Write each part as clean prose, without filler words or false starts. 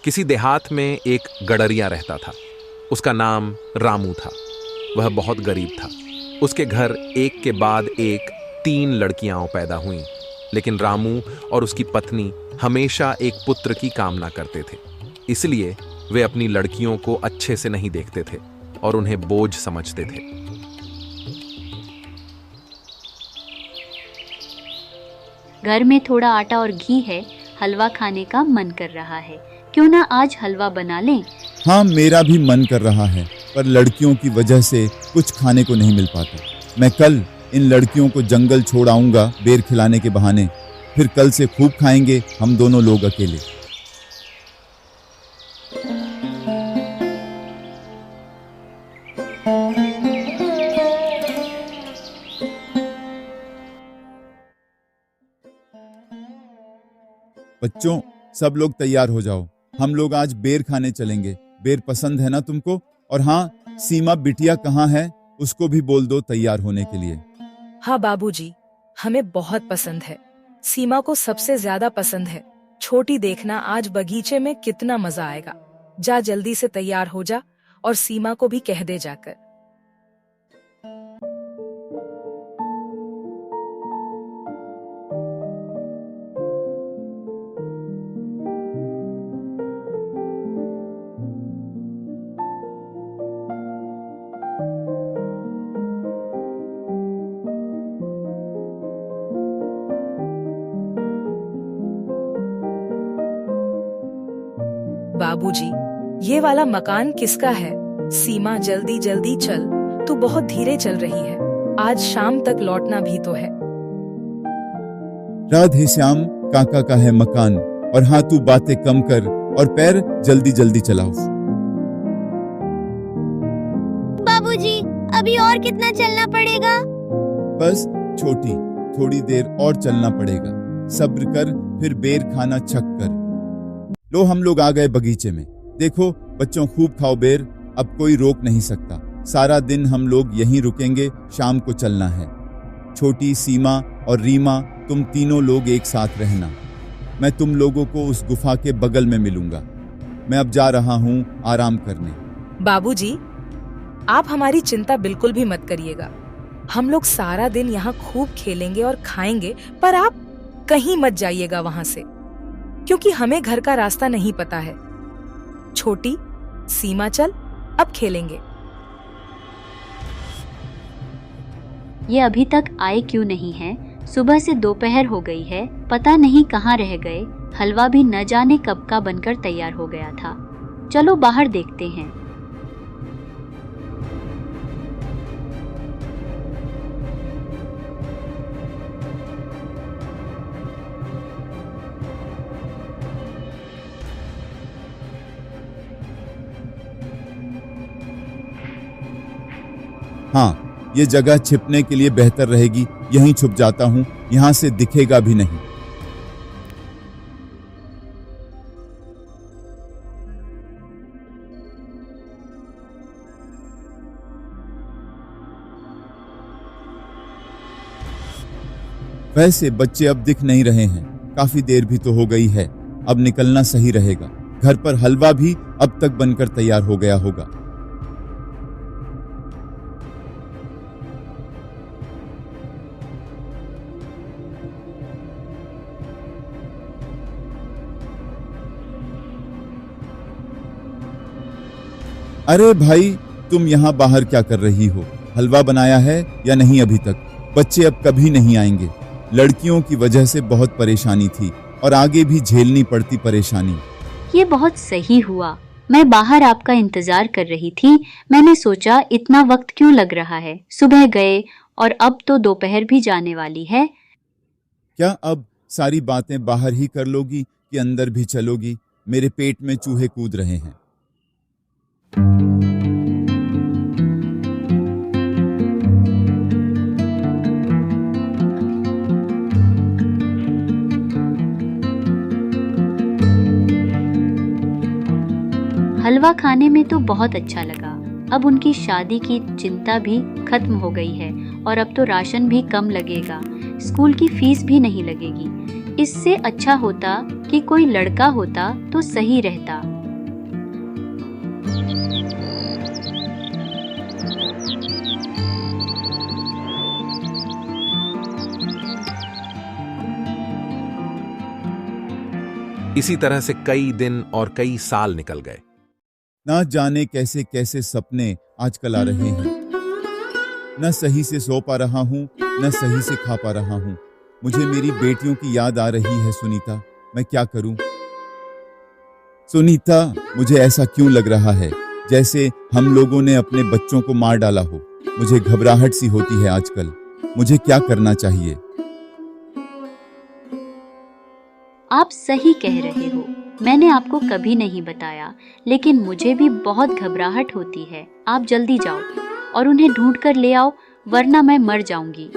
किसी देहात में एक गडरिया रहता था। उसका नाम रामू था। वह बहुत गरीब था। उसके घर एक के बाद एक 3 लड़कियां पैदा हुईं, लेकिन रामू और उसकी पत्नी हमेशा एक पुत्र की कामना करते थे। इसलिए वे अपनी लड़कियों को अच्छे से नहीं देखते थे और उन्हें बोझ समझते थे। घर में थोड़ा आटा और घी है, हलवा खाने का मन कर रहा है। क्यों ना आज हलवा बना लें? हाँ, मेरा भी मन कर रहा है, पर लड़कियों की वजह से कुछ खाने को नहीं मिल पाता। मैं कल इन लड़कियों को जंगल छोड़ आऊंगा बेर खिलाने के बहाने। फिर कल से खूब खाएंगे हम दोनों लोग अकेले। बच्चों, सब लोग तैयार हो जाओ। हम लोग आज बेर खाने चलेंगे। बेर पसंद है ना तुमको? और हाँ, सीमा बिटिया कहाँ है? उसको भी बोल दो तैयार होने के लिए। हाँ बाबूजी, हमें बहुत पसंद है। सीमा को सबसे ज्यादा पसंद है। छोटी, देखना आज बगीचे में कितना मजा आएगा। जा जल्दी से तैयार हो जा और सीमा को भी कह दे जाकर। बाबूजी, ये वाला मकान किसका है? सीमा जल्दी जल्दी चल, तू बहुत धीरे चल रही है। आज शाम तक लौटना भी तो है। राधे श्याम काका का है मकान। और हाँ, तू बातें कम कर और पैर जल्दी जल्दी चलाओ। बाबूजी, अभी और कितना चलना पड़ेगा? बस छोटी, थोड़ी देर और चलना पड़ेगा। सब्र कर, फिर बेर खाना छक कर। लो, हम लोग आ गए बगीचे में। देखो बच्चों, खूब खाओ बेर। अब कोई रोक नहीं सकता। सारा दिन हम लोग यहीं रुकेंगे, शाम को चलना है। छोटी, सीमा और रीमा, तुम तीनों लोग एक साथ रहना। मैं तुम लोगों को उस गुफा के बगल में मिलूंगा। मैं अब जा रहा हूँ आराम करने। बाबूजी, आप हमारी चिंता बिल्कुल भी मत करिएगा। हम लोग सारा दिन यहाँ खूब खेलेंगे और खाएंगे, पर आप कहीं मत जाइएगा वहां से, क्योंकि हमें घर का रास्ता नहीं पता है। छोटी, सीमा, चल अब खेलेंगे। ये अभी तक आए क्यों नहीं है? सुबह से दोपहर हो गई है, पता नहीं कहाँ रह गए। हलवा भी न जाने कब का बनकर तैयार हो गया था। चलो बाहर देखते हैं। हाँ, ये जगह छिपने के लिए बेहतर रहेगी। यहीं छुप जाता हूँ, यहाँ से दिखेगा भी नहीं। वैसे बच्चे अब दिख नहीं रहे हैं। काफी देर भी तो हो गई है। अब निकलना सही रहेगा। घर पर हलवा भी अब तक बनकर तैयार हो गया होगा। अरे भाई, तुम यहाँ बाहर क्या कर रही हो? हलवा बनाया है या नहीं अभी तक? बच्चे अब कभी नहीं आएंगे। लड़कियों की वजह से बहुत परेशानी थी और आगे भी झेलनी पड़ती परेशानी। ये बहुत सही हुआ। मैं बाहर आपका इंतजार कर रही थी। मैंने सोचा इतना वक्त क्यों लग रहा है। सुबह गए और अब तो दोपहर भी जाने वाली है। क्या अब सारी बातें बाहर ही कर लोगी कि अंदर भी चलोगी? मेरे पेट में चूहे कूद रहे हैं। हलवा खाने में तो बहुत अच्छा लगा। अब उनकी शादी की चिंता भी खत्म हो गई है और अब तो राशन भी कम लगेगा, स्कूल की फीस भी नहीं लगेगी। इससे अच्छा होता कि कोई लड़का होता तो सही रहता। इसी तरह से कई दिन और कई साल निकल गए। ना जाने कैसे कैसे सपने आजकल आ रहे हैं। न सही से सो पा रहा हूँ, न सही से खा पा रहा हूँ। मुझे मेरी बेटियों की याद आ रही है सुनीता, मैं क्या करूं? सुनीता, मुझे ऐसा क्यों लग रहा है जैसे हम लोगों ने अपने बच्चों को मार डाला हो। मुझे घबराहट सी होती है आजकल। मुझे क्या करना चाहिए? आप सही कह रहे हो, मैंने आपको कभी नहीं बताया, लेकिन मुझे भी बहुत घबराहट होती है। आप जल्दी जाओ और उन्हें ढूंढ कर ले आओ, वरना मैं मर जाऊंगी।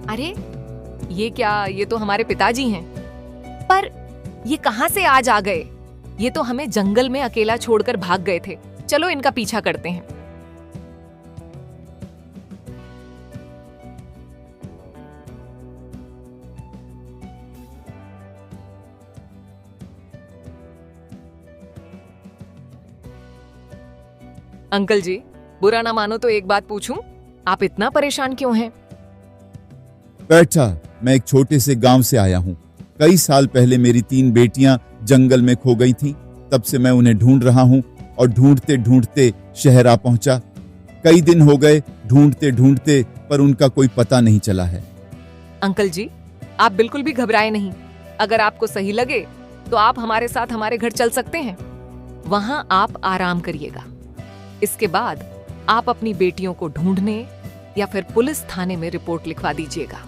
अरे ये क्या, ये तो हमारे पिताजी हैं। पर ये कहां से आज आ गए? ये तो हमें जंगल में अकेला छोड़कर भाग गए थे। चलो इनका पीछा करते हैं। अंकल जी, बुरा ना मानो तो एक बात पूछूं, आप इतना परेशान क्यों हैं? बैठा, मैं एक छोटे से गांव से आया हूँ। कई साल पहले मेरी 3 बेटियां जंगल में खो गई थीं। तब से मैं उन्हें ढूंढ रहा हूँ और ढूंढते ढूंढते शहर आ पहुंचा। कई दिन हो गए ढूंढते ढूंढते, पर उनका कोई पता नहीं चला है। अंकल जी, आप बिल्कुल भी घबराए नहीं। अगर आपको सही लगे तो आप हमारे साथ हमारे घर चल सकते हैं। वहां आप आराम करिएगा। इसके बाद आप अपनी बेटियों को ढूंढने या फिर पुलिस थाने में रिपोर्ट लिखवा दीजिएगा।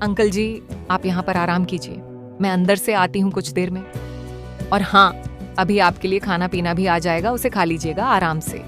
अंकल जी, आप यहाँ पर आराम कीजिए, मैं अंदर से आती हूँ कुछ देर में। और हाँ, अभी आपके लिए खाना पीना भी आ जाएगा, उसे खा लीजिएगा आराम से।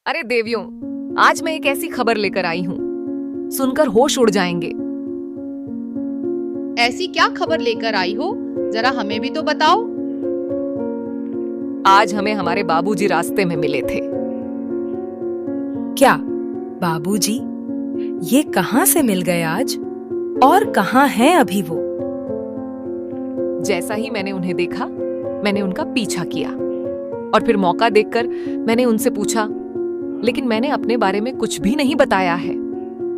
अरे देवियों, आज मैं एक ऐसी खबर लेकर आई हूँ, सुनकर होश उड़ जाएंगे। ऐसी क्या खबर लेकर आई हो, जरा हमें भी तो बताओ। आज हमें हमारे बाबूजी रास्ते में मिले थे। क्या बाबूजी? ये कहाँ से मिल गए आज? और कहाँ हैं अभी वो? जैसा ही मैंने उन्हें देखा, मैंने उनका पीछा किया और फिर मौका देखकर मैंने उनसे पूछा, लेकिन मैंने अपने बारे में कुछ भी नहीं बताया है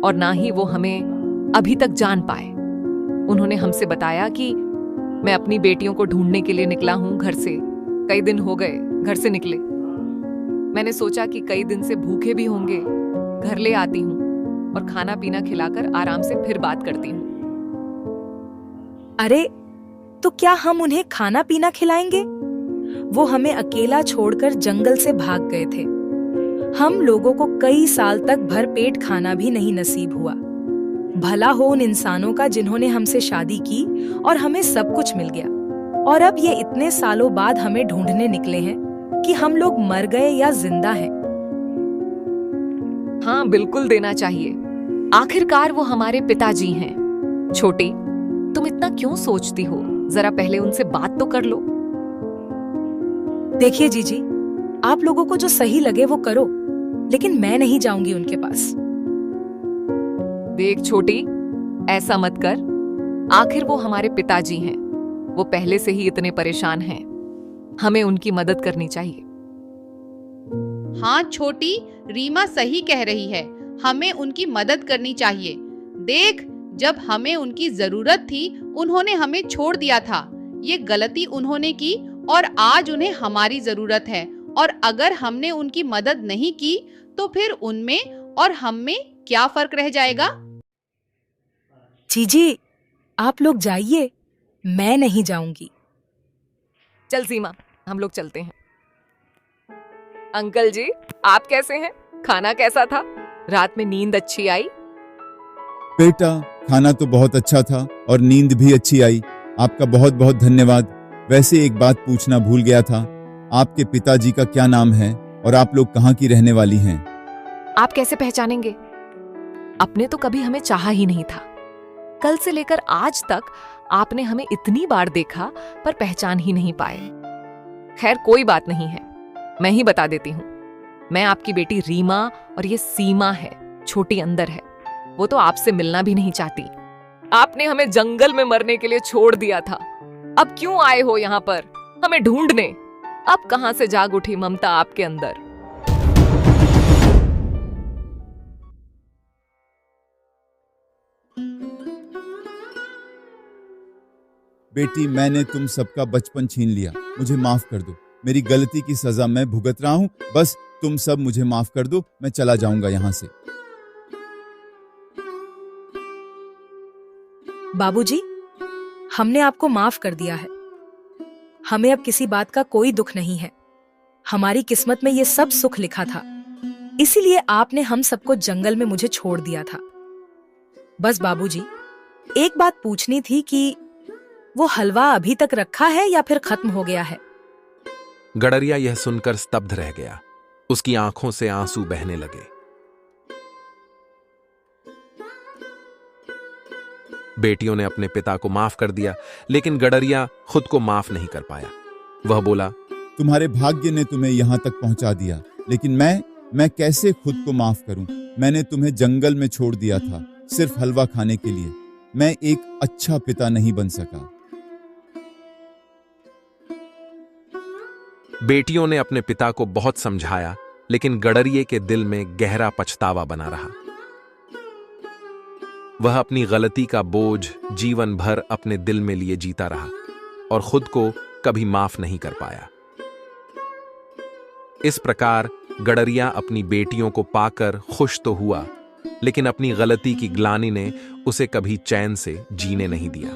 और ना ही वो हमें अभी तक जान पाए। उन्होंने हमसे बताया कि मैं अपनी बेटियों को ढूंढने के लिए निकला हूं घर से। कई दिन हो गए घर से निकले। मैंने सोचा कि कई दिन से भूखे भी होंगे, घर ले आती हूं और खाना पीना खिलाकर आराम से फिर बात करती हूं। अरे, तो क्या हम उन्हें खाना पीना खिलाएंगे? वो हमें अकेला छोड़कर जंगल से भाग गए थे। हम लोगों को कई साल तक भरपेट खाना भी नहीं नसीब हुआ। भला हो उन इंसानों का जिन्होंने हमसे शादी की और हमें सब कुछ मिल गया, और अब ये इतने सालों बाद हमें ढूंढने निकले हैं कि हम लोग मर गए या जिंदा हैं। हाँ, बिल्कुल देना चाहिए। आखिरकार वो हमारे पिताजी हैं। छोटी, तुम इतना क्यों सोचती हो? जरा पहले उनसे बात तो कर लो। देखिए जीजी, आप लोगों को जो सही लगे वो करो, लेकिन मैं नहीं जाऊंगी उनके पास। देख छोटी, ऐसा मत कर। आखिर वो हमारे पिताजी हैं। वो पहले से ही इतने परेशान हैं। हमें उनकी मदद करनी चाहिए। हाँ छोटी, रीमा सही कह रही है, हमें उनकी मदद करनी चाहिए। देख, जब हमें उनकी जरूरत थी उन्होंने हमें छोड़ दिया था। ये गलती उन्होंने की, और आज उन्हें हमारी जरूरत है, और अगर हमने उनकी मदद नहीं की तो फिर उनमें और हम में क्या फर्क रह जाएगा? जीजी, आप लोग जाइए, मैं नहीं जाऊंगी। चल सीमा, हम लोग चलते हैं। अंकल जी, आप कैसे हैं? खाना कैसा था? रात में नींद अच्छी आई? बेटा, खाना तो बहुत अच्छा था और नींद भी अच्छी आई। आपका बहुत बहुत धन्यवाद। वैसे एक बात पूछना भूल गया था, आपके पिताजी का क्या नाम है और आप लोग कहाँ की रहने वाली हैं? आप कैसे पहचानेंगे? आपने तो कभी हमें चाहा ही नहीं था। कल से लेकर आज तक आपने हमें इतनी बार देखा पर पहचान ही नहीं पाए। खैर कोई बात नहीं है, मैं ही बता देती हूँ। मैं आपकी बेटी रीमा, और ये सीमा है, छोटी अंदर है। वो तो आपसे मिलना भी नहीं चाहती। आपने हमें जंगल में मरने के लिए छोड़ दिया था। अब क्यों आए हो यहाँ पर हमें ढूंढने? अब कहां से जाग उठी ममता आपके अंदर? बेटी, मैंने तुम सबका बचपन छीन लिया, मुझे माफ कर दो। मेरी गलती की सजा मैं भुगत रहा हूं, बस तुम सब मुझे माफ कर दो, मैं चला जाऊंगा यहां से। बाबूजी, हमने आपको माफ कर दिया है। हमें अब किसी बात का कोई दुख नहीं है। हमारी किस्मत में ये सब सुख लिखा था, इसीलिए आपने हम सबको जंगल में मुझे छोड़ दिया था। बस बाबूजी, एक बात पूछनी थी कि वो हलवा अभी तक रखा है या फिर खत्म हो गया है? गडरिया यह सुनकर स्तब्ध रह गया। उसकी आंखों से आंसू बहने लगे। बेटियों ने अपने पिता को माफ कर दिया, लेकिन गडरिया खुद को माफ नहीं कर पाया। वह बोला, तुम्हारे भाग्य ने तुम्हें यहां तक पहुंचा दिया, लेकिन मैं कैसे खुद को माफ करूं? मैंने तुम्हें जंगल में छोड़ दिया था सिर्फ हलवा खाने के लिए। मैं एक अच्छा पिता नहीं बन सका। बेटियों ने अपने पिता को बहुत समझाया, लेकिन गडरिये के दिल में गहरा पछतावा बना रहा। वह अपनी गलती का बोझ जीवन भर अपने दिल में लिए जीता रहा और खुद को कभी माफ नहीं कर पाया। इस प्रकार गडरिया अपनी बेटियों को पाकर खुश तो हुआ, लेकिन अपनी गलती की ग्लानि ने उसे कभी चैन से जीने नहीं दिया।